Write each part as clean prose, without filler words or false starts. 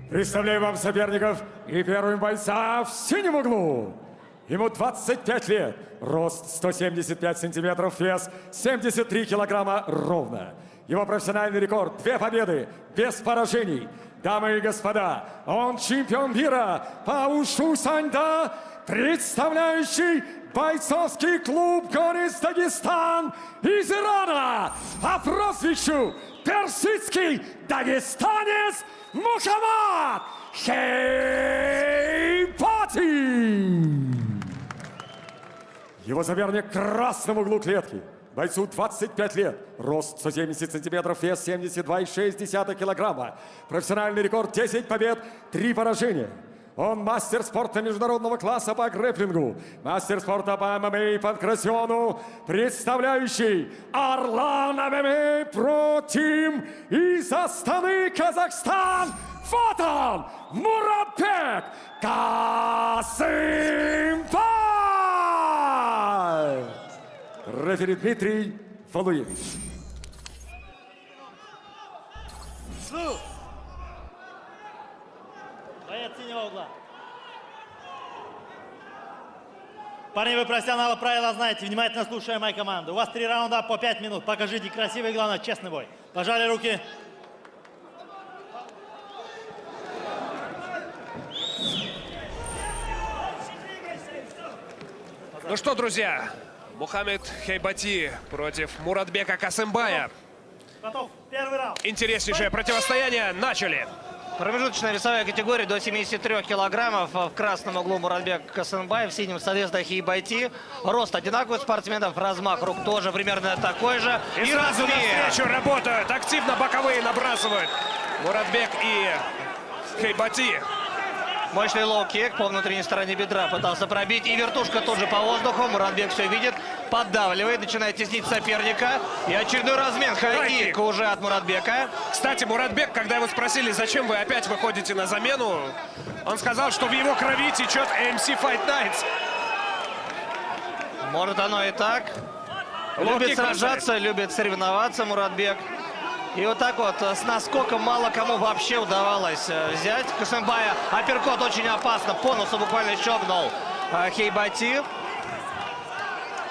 Представляю вам соперников и первым бойца в синем углу. Ему 25 лет, рост 175 сантиметров, вес 73 килограмма ровно. Его профессиональный рекорд – 2 победы, без поражений. Дамы и господа, он чемпион мира по ушу саньда, представляющий бойцовский клуб «Горец Дагестан» из Ирана по прозвищу «Персидский дагестанец» Мухаммад Хейбати. Его соперник в красном углу клетки. Бойцу 25 лет, рост 170 сантиметров, вес 72,6 килограмма. Профессиональный рекорд 10 побед, 3 поражения. Он мастер спорта международного класса по грэпплингу, мастер спорта по ММА и панкратиону, представляющий Орлан ММА Про Тим из Астаны, Казахстан. Вот он, Муратбек Касымбай! Рефери Дмитрий Валуевич. Боец синего угла. Парни, вы профессионалы, правила знаете. Внимательно слушаем мою команду. У вас 3 раунда по 5 минут. Покажите красивый, главное, честный бой. Пожали руки. Ну что, друзья, Мухаммад Хейбати против Муратбека Касымбая. Готов. Первый раунд. Интереснейшее противостояние. Начали. Промежуточная весовая категория до 73 килограммов. В красном углу Муратбек Касымбай, в синем, соответственно, Хейбати. Рост одинаковый у спортсменов, размах рук тоже примерно такой же. И сразу навстречу работают, активно боковые набрасывают Муратбек и Хейбати. Мощный лоу-кик по внутренней стороне бедра пытался пробить. И вертушка тут же по воздуху. Муратбек все видит, поддавливает, начинает теснить соперника. И очередной размен. Хай-кик уже от Муратбека. Кстати, Муратбек, когда его спросили, зачем вы опять выходите на замену, он сказал, что в его крови течет AMC Fight Nights. Может, оно и так. Любит сражаться, любит соревноваться Муратбек. И вот так вот с наскоком мало кому вообще удавалось взять Касымбая. Апперкот очень опасно, по носу буквально щелкнул Хейбати.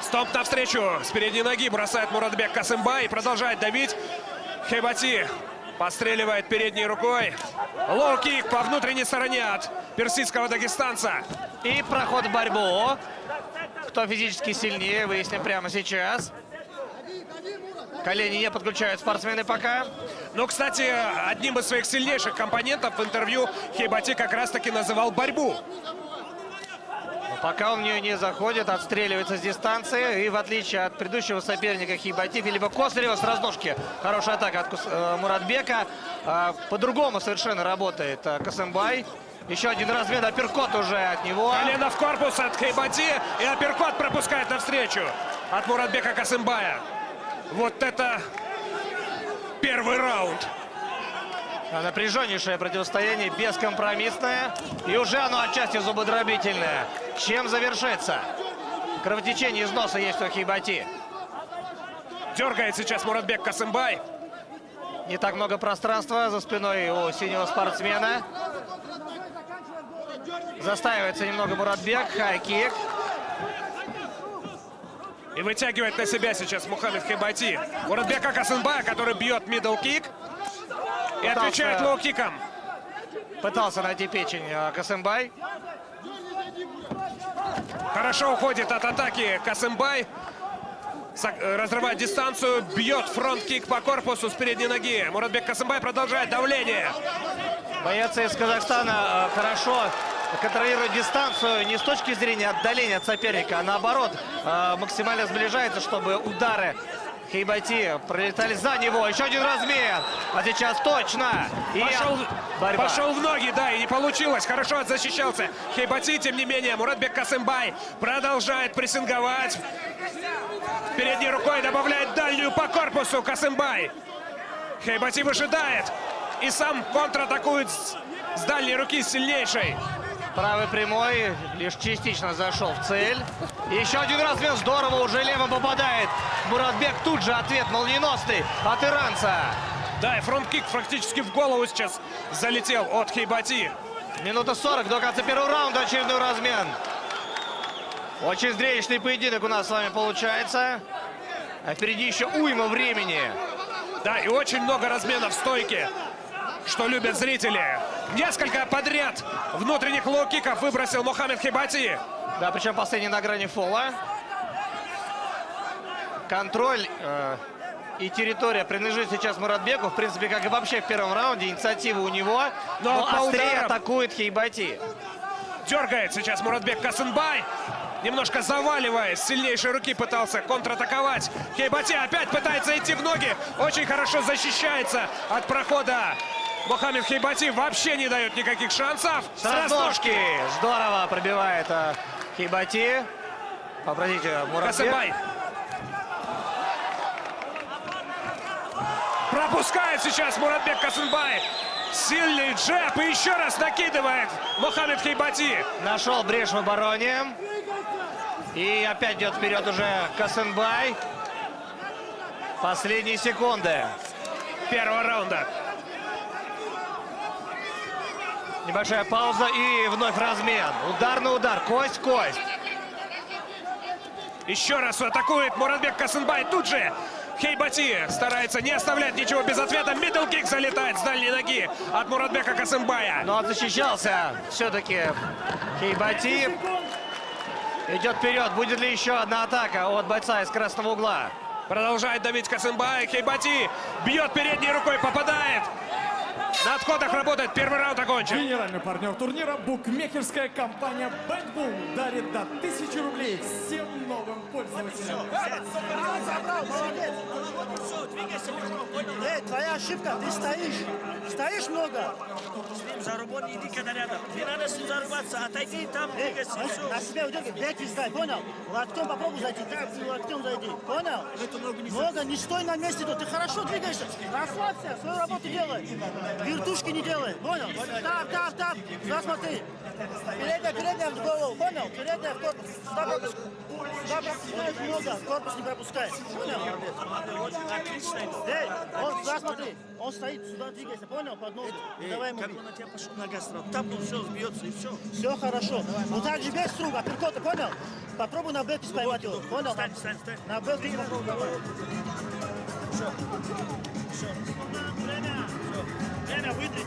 Стомп навстречу, с передней ноги бросает Муратбек Касымбай и продолжает давить. Хейбати постреливает передней рукой. Лоу-кик по внутренней стороне от персидского дагестанца. И проход в борьбу. Кто физически сильнее, выясним прямо сейчас. Колени не подключают спортсмены пока. Ну, кстати, одним из своих сильнейших компонентов в интервью Хейбати как раз-таки называл борьбу. Но пока он в нее не заходит, отстреливается с дистанции. И в отличие от предыдущего соперника Хейбати, Филиппа Косарева с разножки. Хорошая атака от Муратбека. По-другому совершенно работает Касымбай. Еще один размен, апперкот уже от него. Колено в корпус от Хейбати, и апперкот пропускает навстречу от Муратбека Касымбая. Вот это первый раунд. Напряженнейшее противостояние, бескомпромиссное. И уже оно отчасти зубодробительное. Чем завершится? Кровотечение из носа есть у Хейбати. Дергает сейчас Муратбек Касымбай. Не так много пространства за спиной у синего спортсмена. Застаивается немного Муратбек. Хай-кик. И вытягивает на себя сейчас Мухаммад Хейбати. Муратбека Касымбая, который бьет мидл-кик. И отвечает лоу-киком. Пытался найти печень Касымбай. Хорошо уходит от атаки Касымбай. Разрывает дистанцию. Бьет фронт-кик по корпусу с передней ноги. Муратбек Касымбай продолжает давление. Боец из Казахстана хорошо контролирует дистанцию не с точки зрения отдаления от соперника, а наоборот максимально сближается, чтобы удары Хейбати пролетали за него. Еще один размен. А сейчас точно. И пошел в ноги, да, и не получилось. Хорошо защищался Хейбати. Тем не менее, Муратбек Касымбай продолжает прессинговать. Передней рукой добавляет дальнюю по корпусу Касымбай. Хейбати выжидает. И сам контратакует с дальней руки, с сильнейшей. Правый прямой лишь частично зашел в цель. Еще один размен, здорово, уже левым попадает. Муратбек тут же ответ молниеносный от иранца. Да, и фронт-кик практически в голову сейчас залетел от Хейбати. Минута 40 до конца первого раунда. Очередной размен. Очень зрелищный поединок у нас с вами получается. А впереди еще уйма времени. Да, и очень много разменов в стойке, что любят зрители. Несколько подряд внутренних лоу-киков выбросил Мохаммед Хейбати. Да, причем последний на грани фола. Контроль и территория принадлежит сейчас Муратбеку. В принципе, как и вообще в первом раунде. Инициатива у него. Но по острее ударам атакует Хейбати. дергает сейчас Муратбек Касымбай. Немножко заваливаясь, сильнейшей руки пытался контратаковать. Хейбати опять пытается идти в ноги. Очень хорошо защищается от прохода. Мохаммед Хейбати вообще не дает никаких шансов. С разножки. Здорово пробивает Хейбати. Попросите, Муратбек. Касымбай пропускает сейчас Муратбек Касымбай. Сильный джеб и еще раз накидывает Мохаммед Хейбати. Нашел брешь в обороне. И опять идет вперед уже Касымбай. Последние секунды Первого раунда. Небольшая пауза и вновь размен. Удар на удар, кость в кость. Еще раз атакует Муратбек Касымбай. Тут же Хейбати старается не оставлять ничего без ответа. Мидл-кик залетает с дальней ноги от Муратбека Касымбая. Но защищался все-таки Хейбати. Идет вперед. Будет ли еще одна атака от бойца из красного угла? Продолжает давить Касымбай. Хейбати бьет передней рукой, попадает. На отходах работает. Первый раунд окончен. Генеральный партнер турнира букмекерская компания BetBoom дарит до 1000 рублей всем новым пользователям. Твоя ошибка, ты стоишь. Стоишь много. Зарубон, иди когда рядом. Не надо с ним зарубаться, отойди там, двигайся, и все. На себя удерживай, бег издай, понял? Локтем попробуй зайти, так, локтем зайди, понял? Много, не стой на месте, ты хорошо двигаешься. Расслабься, свою работу делай. Вертушки не делай, понял? Тап, сюда смотри. Передняя в голову, понял? Передняя в корпус. Сюда пропускаешь много, в корпус не пропускай. Понял? Эй, он сюда смотри. Он стоит, сюда двигайся, понял? Под ногу. Не давай ему Как бить. он на тебя пошел, нога сразу. Там он все сбьется и все. Все хорошо. Ну так же без струга, апперкоты, понял? Попробуй на бэкис поймать его, понял? Встань. На бэкис попробуй давай. Время, выдри.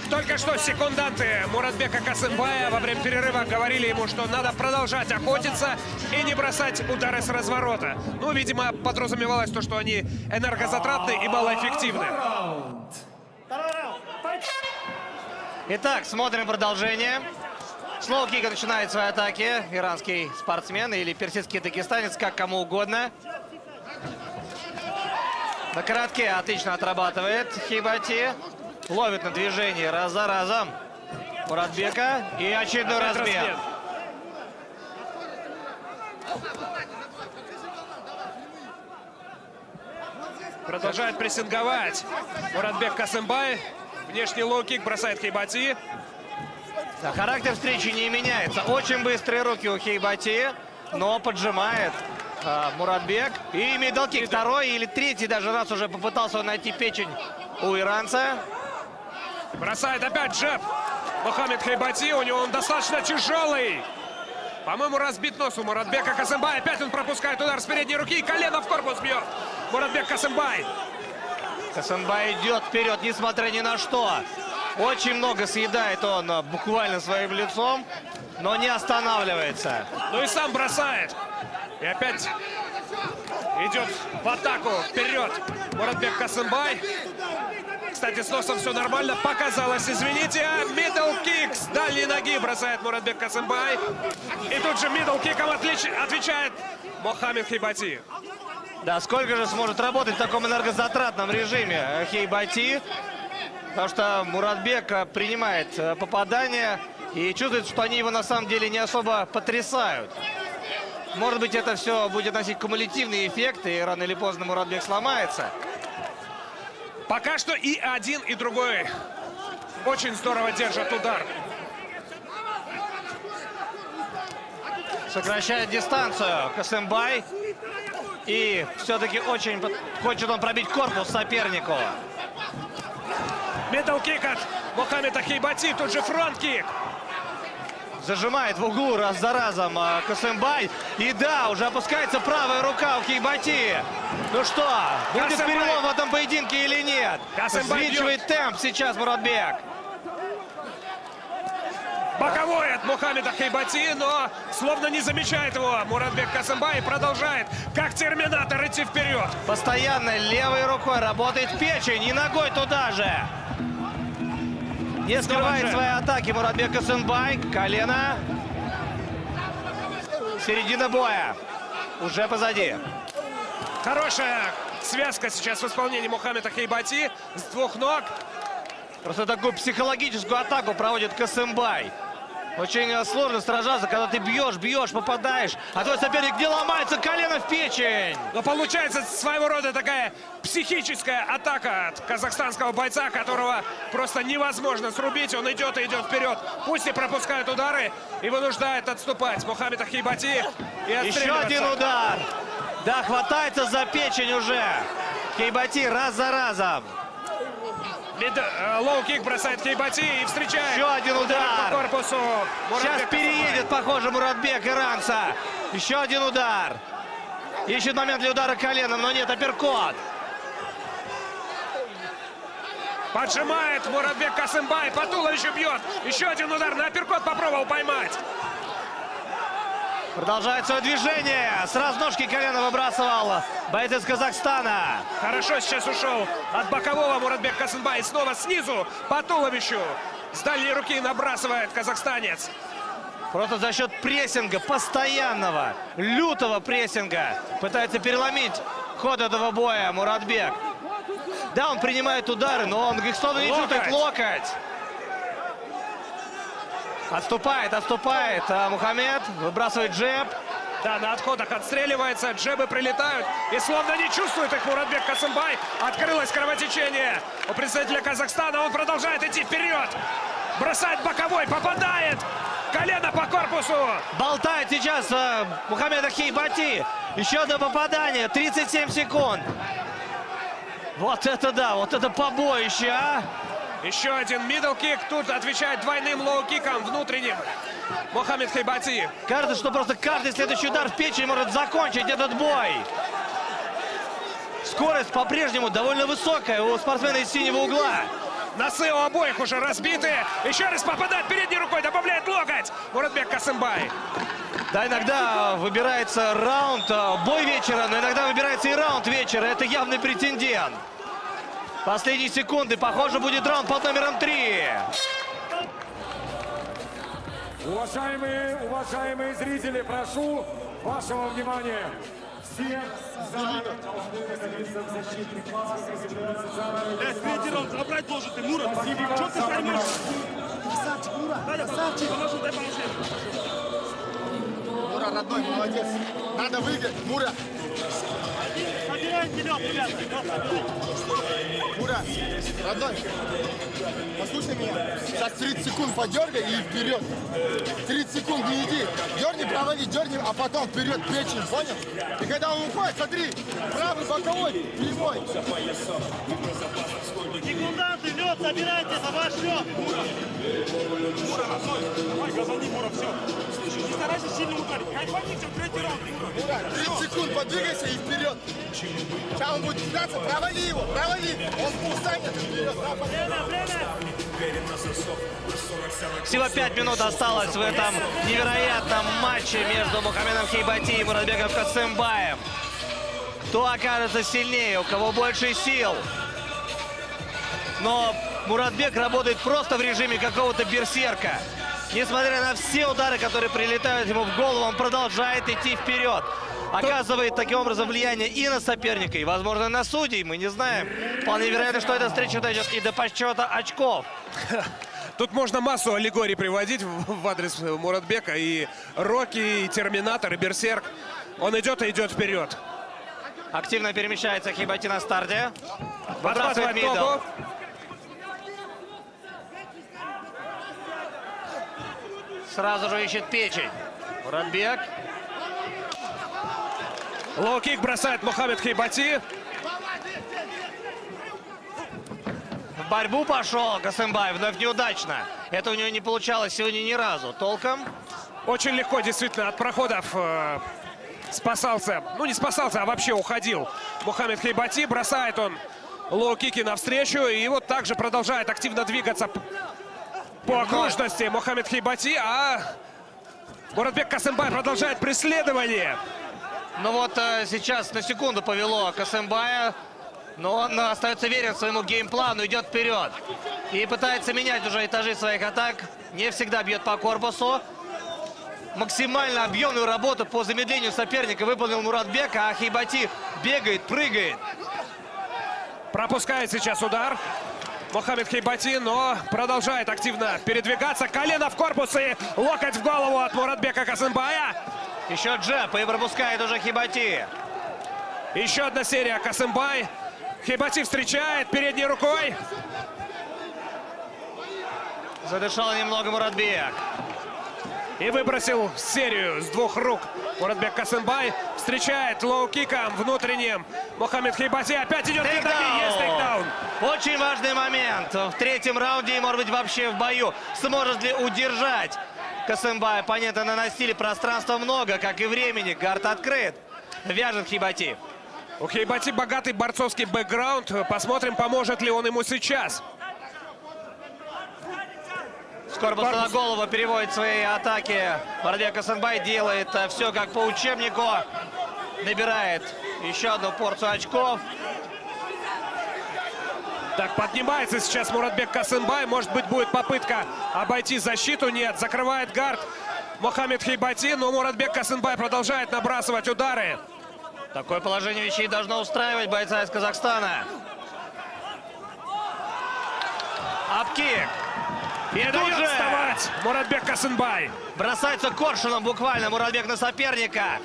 Только что секунданты Муратбека Касымбая во время перерыва говорили ему, что надо продолжать охотиться и не бросать удары с разворота. Ну, видимо, подразумевалось то, что они энергозатратны и малоэффективны. Итак, смотрим продолжение. С лоу-кика начинает свои атаки иранский спортсмен или персидский дагестанец, как кому угодно. На коротке отлично отрабатывает Хейбати. Ловит на движении раз за разом Муратбека. И очередной Опять размен. Продолжает прессинговать Муратбек Касымбай. Внешний лоу-кик бросает Хейбати. Да, характер встречи не меняется. Очень быстрые руки у Хейбати, но поджимает Муратбек. И мидл-кик второй или третий даже раз уже попытался он найти печень у иранца. Бросает опять джеб Мохаммед Хейбати. У него он достаточно тяжелый. По-моему, разбит нос у Муратбека Касымбая. Опять он пропускает удар с передней руки. И колено в корпус бьет Муратбек Касымбай. Касымбай идет вперед, несмотря ни на что. Очень много съедает он буквально своим лицом, но не останавливается. Ну и сам бросает. И опять идет в атаку вперед Муратбек Касымбай. Кстати, с носом все нормально. Показалось, извините. Мидл кик с дальней ноги бросает Муратбек Касымбай. И тут же мидл киком отвечает Мохаммед Хейбати. Да, сколько же сможет работать в таком энергозатратном режиме Хейбати? Потому что Муратбек принимает попадания и чувствует, что они его на самом деле не особо потрясают. Может быть, это все будет носить кумулятивный эффект, и рано или поздно Муратбек сломается. Пока что и один, и другой очень здорово держат удар. Сокращает дистанцию Касымбай. И все-таки очень хочет он пробить корпус сопернику. Мидл-кик от Мухаммеда Хейбати, тут же фронт-кик. Зажимает в углу раз за разом Касымбай. И да, уже опускается правая рука у Хейбати. Ну что, будет Касымбай. перелом в этом поединке или нет? Касымбай Взвинчивает темп сейчас Муратбек. Боковой от Мухаммеда Хейбати, но словно не замечает его Муратбек Касымбай и продолжает, как терминатор, идти вперед. Постоянно левой рукой работает печень и ногой туда же. Не скрывает свои атаки Муратбек Касымбай. Колено. Середина боя. Уже позади. Хорошая связка сейчас в исполнении Мухаммеда Хейбати с двух ног. Просто такую психологическую атаку проводит Касымбай. Очень сложно сражаться, когда ты бьешь, попадаешь, а твой соперник не ломается, колено в печень. Но получается своего рода такая психическая атака от казахстанского бойца, которого просто невозможно срубить. Он идет и идет вперед. Пусть и пропускает удары и вынуждает отступать Мухаммеда Хейбати и Еще отстреливаться. один удар. Да, хватается за печень уже. Хейбати раз за разом. Лоу-кик бросает Хейбати и встречает. Еще один удар. По корпусу. Сейчас Муратбек переедет, похоже, Муратбек иранца. Еще один удар. Ищет момент для удара коленом, но нет, апперкот. поджимает Муратбек Касымбай. По туловищу бьет. Еще один удар на апперкот попробовал поймать. Продолжает свое движение. С разножки колено выбрасывал боец из Казахстана. Хорошо сейчас ушел от бокового Муратбек Касымбай. Снова снизу по туловищу. С дальней руки набрасывает казахстанец. Просто за счет прессинга, постоянного, лютого прессинга, пытается переломить ход этого боя Муратбек. Да, он принимает удары, но он их словно не чувствует. Локоть. Отступает Мухаммед, выбрасывает джеб. Да, на отходах отстреливается, джебы прилетают. И словно не чувствует их Муратбек Касымбай. Открылось кровотечение у представителя Казахстана. Он продолжает идти вперед. Бросает боковой, попадает. Колено по корпусу. Болтает сейчас Мухаммеда Хейбати. Еще одно попадание. 37 секунд. Вот это да, вот это побоище, а! Еще один мидл-кик. Тут отвечает двойным лоу-киком внутренним Мухаммед Хейбати. Кажется, что просто каждый следующий удар в печень может закончить этот бой. Скорость по-прежнему довольно высокая у спортсмена из синего угла. Носы у обоих уже разбиты. Еще раз попадает передней рукой, добавляет локоть Муратбек Касымбай. Да, иногда выбирается раунд, бой вечера, но иногда выбирается и раунд вечера. Это явный претендент. Последние секунды. Похоже, будет раунд под номером 3. Уважаемые зрители, прошу вашего внимания. Все должны находиться в защитных классах. Третий раунд забрать должен ты, Мурат. Что ты стоишь? Красавчик, Мура, красавчик. Поможу, дай поможу. Мура, родной, молодец. Надо выиграть, Мура. Собирайте лед, ребята. Мура, родной, послушай меня. Сейчас 30 секунд подергай и вперед. 30 секунд не иди. Дерни, проводи, дерни, а потом вперед печень, понял? И когда он упадет, смотри, правый боковой, прямой. Секунданты, лед, собирайте, за ваш счет. Мура, родной, давай, газани, Мура, все. Не старайся сильно ударить. Кайфаните в третий раунд, Мура. Мура, 30 секунд, подвигайся и вперед. Сейчас он будет кидаться, провали его, провали. Он устанет и вперед. Всего 5 минут осталось в этом невероятном матче между Мухаммедом Хейбати и Муратбеком Касымбаем. Кто окажется сильнее, у кого больше сил. Но Муратбек работает просто в режиме какого-то берсерка. Несмотря на все удары, которые прилетают ему в голову, он продолжает идти вперед. Оказывает таким образом влияние и на соперника, и, возможно, на судей. Мы не знаем. Вполне вероятно, что эта встреча дойдет и до подсчета очков. Тут можно массу аллегорий приводить в адрес Муратбека. И Рокки, и Терминатор, и Берсерк. Он идет и идет вперед. Активно перемещается Хейбати на старте. Подхватывает Выбрасывает мидл. ногу. Сразу же ищет печень. Муратбек. Лоу-кик бросает Мухаммед Хейбати. В борьбу пошел Касымбай, вновь неудачно. Это у него не получалось сегодня ни разу. Толком. Очень легко действительно от проходов спасался. Ну, не спасался, а вообще уходил Мухаммед Хейбати. Бросает он лоу-кики навстречу. И вот также продолжает активно двигаться по окружности Мухаммед Хейбати. А Муратбек Касымбай продолжает преследование. Ну вот сейчас на секунду повело Касымбая. Но он остается верен своему геймплану, идет вперед. И пытается менять уже этажи своих атак. Не всегда бьет по корпусу. Максимально объемную работу по замедлению соперника выполнил Муратбек, а Хейбати бегает, прыгает. Пропускает сейчас удар Мухаммед Хейбати, но продолжает активно передвигаться. Колено в корпус и локоть в голову от Муратбека Касымбая. Еще джеб, и пропускает уже Хейбати. Еще одна серия Касымбай. Хейбати встречает передней рукой. Задышал немного Муратбек. И выбросил серию с двух рук. Муратбек Касымбай встречает лоу-киком внутренним. Мухаммед Хейбати опять идет. Есть тейкдаун. Очень важный момент. В третьем раунде и, может быть, вообще в бою. Сможет ли удержать Касымбай? Оппоненты наносили, пространства много, как и времени. Гард открыт. Вяжет Хейбати. У Хейбати богатый борцовский бэкграунд. Посмотрим, поможет ли он ему сейчас. С корпуса на голову переводит свои атаки. Муратбек Касымбай делает все как по учебнику. Набирает еще одну порцию очков. Так, поднимается сейчас Муратбек Касымбай. Может быть, будет попытка обойти защиту. Нет, закрывает гард Мухаммед Хейбати. Но Муратбек Касымбай продолжает набрасывать удары. Такое положение вещей должно устраивать бойца из Казахстана. Апкик. И дает вставать Муратбек Касымбай. Бросается коршуном буквально Муратбек на соперника.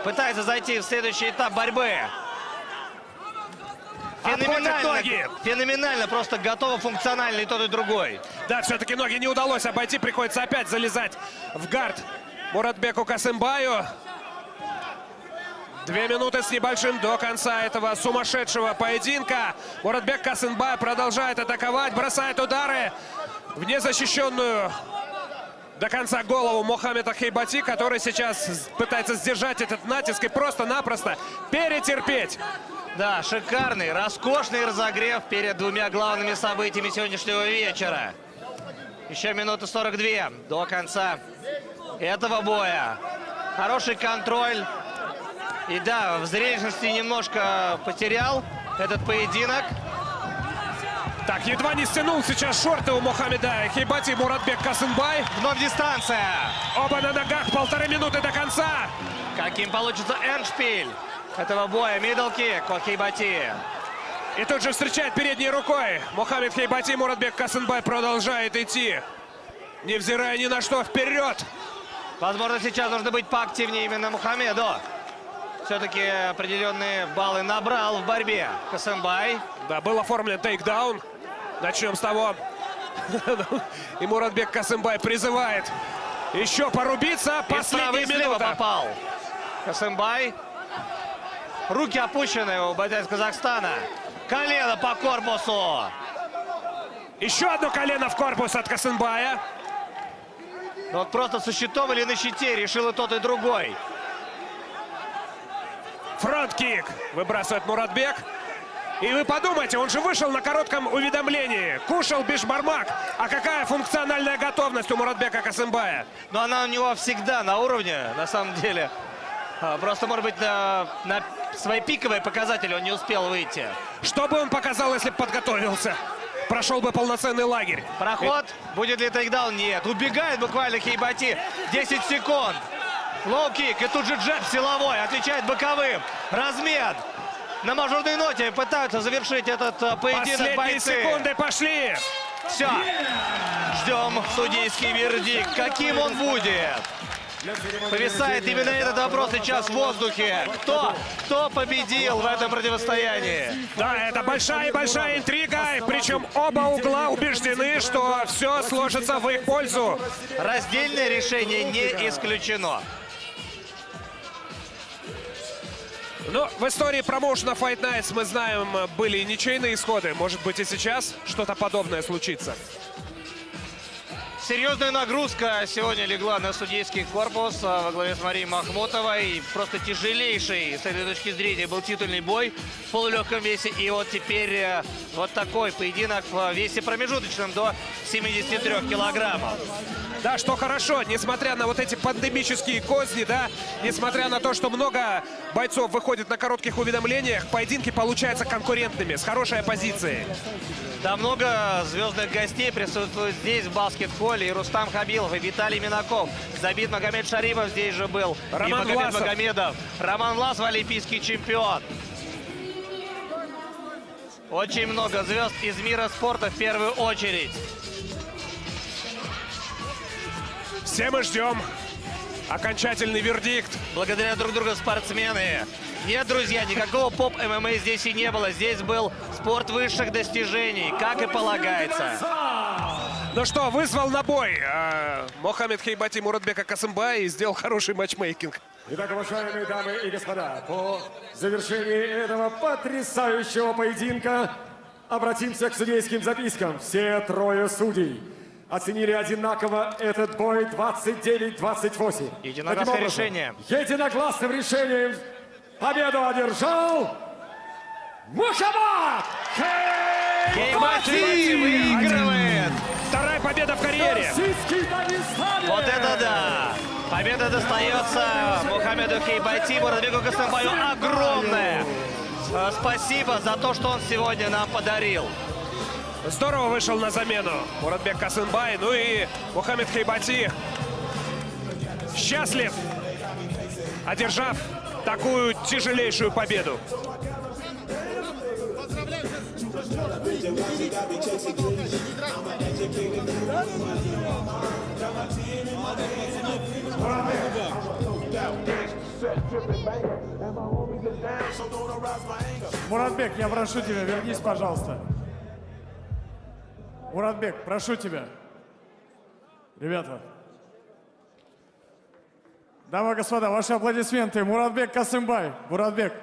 Пытается зайти в следующий этап борьбы. Феноменально, просто готово функционально и тот, и другой. Да, все-таки ноги не удалось обойти. Приходится опять залезать в гард Муратбеку Касымбаю. 2 минуты с небольшим до конца этого сумасшедшего поединка. Муратбек Касымбай продолжает атаковать, бросает удары в незащищенную до конца голову Мухаммеда Хейбати, который сейчас пытается сдержать этот натиск и просто-напросто перетерпеть. Да, шикарный, роскошный разогрев перед двумя главными событиями сегодняшнего вечера. Еще минуты 42 до конца этого боя. Хороший контроль. И да, в зрелищности немножко потерял этот поединок. Так, едва не стянул сейчас шорты у Мухаммеда Хейбати Муратбек Касымбай. Вновь дистанция. Оба на ногах, 1,5 минуты до конца. Каким получится эндшпиль этого боя. Мидл-кик от Хейбати. И тут же встречает передней рукой Мухаммед Хейбати. Муратбек Касымбай продолжает идти, невзирая ни на что, вперед. Возможно, сейчас нужно быть поактивнее именно Мухаммеду. Все-таки определенные баллы набрал в борьбе Касымбай. Да, был оформлен тейкдаун. Начнем с того. И Муратбек Касымбай призывает еще порубиться. Последняя минута. Попал Касымбай. Руки опущены у бойца из Казахстана. Колено по корпусу. Еще одно колено в корпус от Касымбая. Вот просто со щитом или на щите решил и тот, и другой. Фронт-кик выбрасывает Муратбек. И вы подумайте, он же вышел на коротком уведомлении. Кушал бишбармак. А какая функциональная готовность у Муратбека Касымбая? Но она у него всегда на уровне, на самом деле. Просто, может быть, на свои пиковые показатели он не успел выйти. Что бы он показал, если бы подготовился? Прошел бы полноценный лагерь. Проход. Будет ли тейкдаун? Нет. Убегает буквально Хейбати. 10 секунд. Лоу-кик. И тут же джеб силовой. Отвечает боковым. Размен. На мажорной ноте пытаются завершить этот поединок бойцы. Последние секунды пошли. Все. Ждем судейский вердикт. Каким он будет? Повисает именно этот вопрос сейчас в воздухе. Кто победил в этом противостоянии? Да, это большая интрига. Причем оба угла убеждены, что все сложится в их пользу. Раздельное решение не исключено. Ну, в истории промоушена Fight Nights мы знаем, были ничейные исходы. Может быть, и сейчас что-то подобное случится. Серьезная нагрузка сегодня легла на судейский корпус во главе с Марией Махмутовой. Просто тяжелейший, с этой точки зрения, был титульный бой в полулегком весе. И вот теперь вот такой поединок в весе промежуточном до 73 килограммов. Да, что хорошо, несмотря на вот эти пандемические козни, да, несмотря на то, что много бойцов выходит на коротких уведомлениях, поединки получаются конкурентными, с хорошей оппозицией. Да, много звездных гостей присутствуют здесь, в баскет-холле. И Рустам Хабилов, и Виталий Минаков. Забит Магомед Шарипов здесь же был. Роман и Магомед Власов. Магомедов. Роман Власов, олимпийский чемпион. Очень много звезд из мира спорта в первую очередь. Все мы ждем окончательный вердикт. Благодаря друг другу спортсмены. Нет, друзья, никакого поп-ММА здесь и не было. Здесь был спорт высших достижений, как и полагается. Ну что, вызвал на бой Мохаммед Хейбати Муратбека Касымбай и сделал хороший матчмейкинг. Итак, уважаемые дамы и господа, по завершении этого потрясающего поединка обратимся к судейским запискам. Все трое судей оценили одинаково этот бой 29-28. Единогласное решение. Единогласным решением победу одержал Мухаммад Хейбати выигрывает. Вторая победа в карьере. Российский Дагестан. Вот это да! Победа достается Мухаммеду Хейбати Муратбеку Касымбаю. Огромное спасибо за то, что он сегодня нам подарил. Здорово вышел на замену Муратбек Касымбай. Ну и Мухаммед Хейбати счастлив, одержав такую тяжелейшую победу. Муратбек, я прошу тебя, вернись, пожалуйста. Муратбек, прошу тебя. Ребята. Дамы и господа, ваши аплодисменты. Муратбек Касымбай. Муратбек,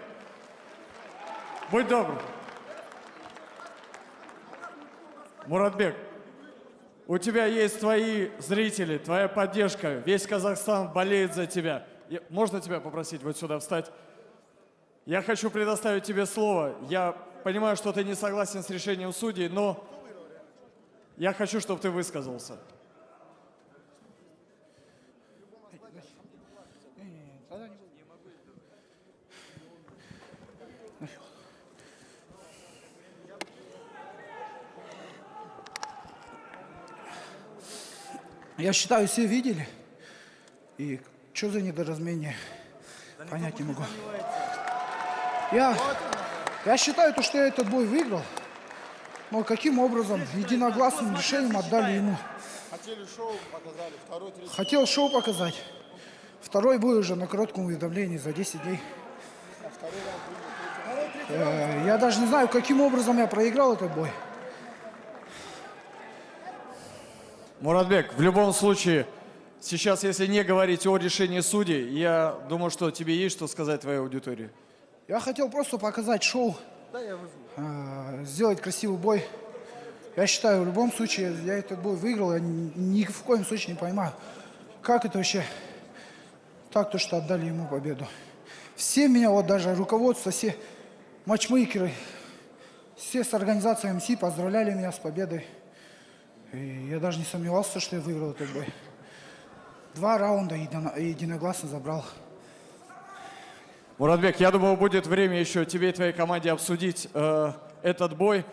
будь добр. Муратбек, у тебя есть твои зрители, твоя поддержка. Весь Казахстан болеет за тебя. Можно тебя попросить вот сюда встать? Я хочу предоставить тебе слово. Я понимаю, что ты не согласен с решением судей, но я хочу, чтобы ты высказался. Я считаю, все видели. И что за недоразумение, понять не могу. Я считаю, что я этот бой выиграл. Но каким образом, единогласным решением отдали ему. Хотели шоу показали, второй, третий. Хотел шоу показать. Второй бой уже на коротком уведомлении за 10 дней. Я даже не знаю, каким образом я проиграл этот бой. Муратбек, в любом случае, сейчас, если не говорить о решении судей, я думаю, что тебе есть что сказать твоей аудитории. Я хотел просто показать шоу, сделать красивый бой. Я считаю, в любом случае, я этот бой выиграл. Я ни в коем случае не понимаю, как это вообще так, то, что отдали ему победу. Все меня, вот даже руководство, все матчмейкеры, все с организацией МС поздравляли меня с победой. И я даже не сомневался, что я выиграл этот бой. 2 раунда единогласно забрал. Муратбек, я думаю, будет время еще тебе и твоей команде обсудить этот бой.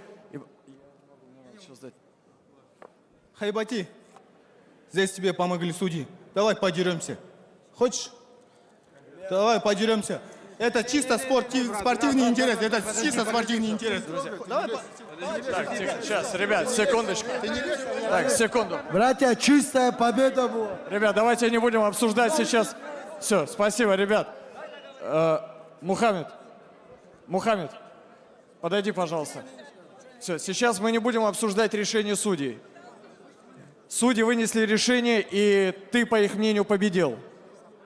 Хайбати, здесь тебе помогли судьи. Давай подеремся. Хочешь? Давай подеремся. Это чисто спортивный интерес. Это чисто спортивный интерес. Так, тихо, сейчас, ребят, секундочку. Так, секунду. Братья, чистая победа была. Ребят, давайте не будем обсуждать сейчас. Все, спасибо, ребят. Мухаммед, подойди, пожалуйста. Все, сейчас мы не будем обсуждать решение судей. Судьи вынесли решение, и ты, по их мнению, победил.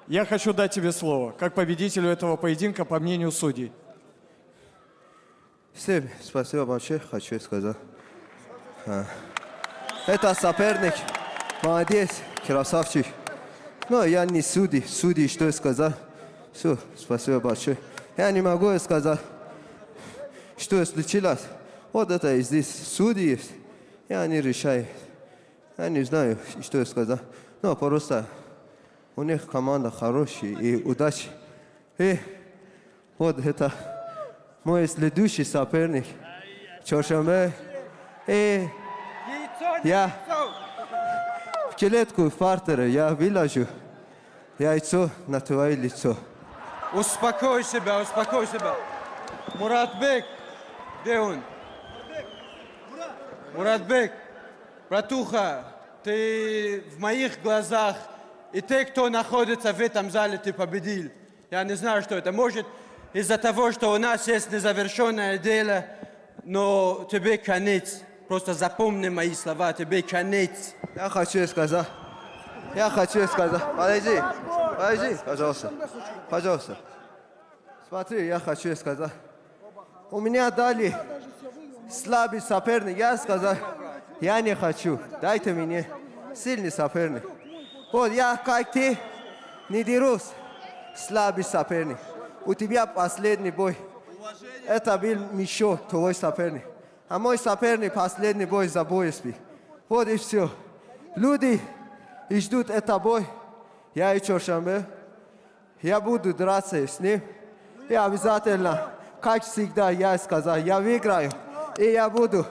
Я хочу дать тебе слово, как победителю этого поединка, по мнению судей. Всем спасибо большое, хочу сказать. Это соперник, молодец, красавчик. Но я не судьи, что сказать. Все, спасибо большое. Я не могу сказать, что случилось. Вот это здесь судьи есть. Я не решаю. Я не знаю, что сказать. Но просто у них команда хорошая и удачи. И вот это мой следующий соперник. Чоршанбе. И я в клетку в партере, я выложу яйцо на твое лицо. Успокой себя, успокой себя. Муратбек, где он? Муратбек, братуха, ты в моих глазах, и те, кто находится в этом зале, ты победил. Я не знаю, что это. Может, из-за того, что у нас есть незавершенное дело, но тебе конец. Просто запомни мои слова, тебе конец. Я хочу сказать. Подожди, пожалуйста. Смотри, я хочу сказать. У меня дали слабый соперник. Я сказал, я не хочу. Дайте мне сильный соперник. Вот я, как ты, не дерусь. Слабый соперник. У тебя последний бой. Это был Мишо, твой соперник. А мой соперник последний бой за БСП. Вот и все. Люди ждут этот бой. Я и Чоршанбе. Я буду драться с ним. И обязательно, как всегда, я сказал, я выиграю. И я буду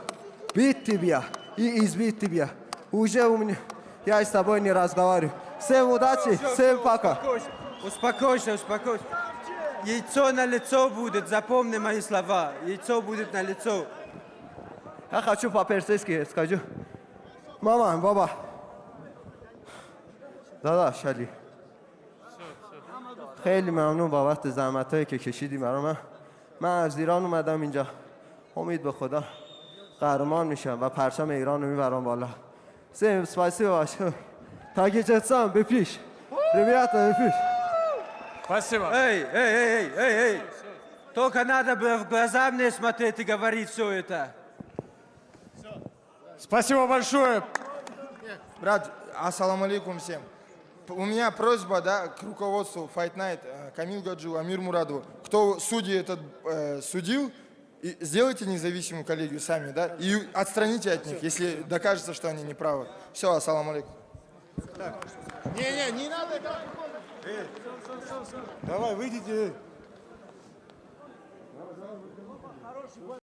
бить тебя и избить тебя. Уже у меня, я с тобой не разговариваю. Всем удачи, всем пока. Успокойся. Яйцо на лицо будет, запомни мои слова. Яйцо будет на лицо. Я хочу по-персидски скажу. Мама, баба. Да, Шали. خیلی ممنون بابت زحمتایی که کشیدی برام. من از ایران اومدم اینجا. امید به خدا قهرمان میشم و پرچم ایران رو میبرم بالا. Всем спасибо большое. Тагичестан, бепиш. Ребята, бепиш. Спасибо. Эй. Только надо было в глаза мне смотреть и говорить все это. Спасибо большое. Брат, ассаламу алейкум всем. У меня просьба, да, к руководству Fight Night, Камил Гаджу, Амир Мурадову. Кто судьи этот судил, и сделайте независимую коллегию сами, да, и отстраните от них, если докажется, что они неправы. Все, ассаламу алейкум. Не надо. Давай, выйдите.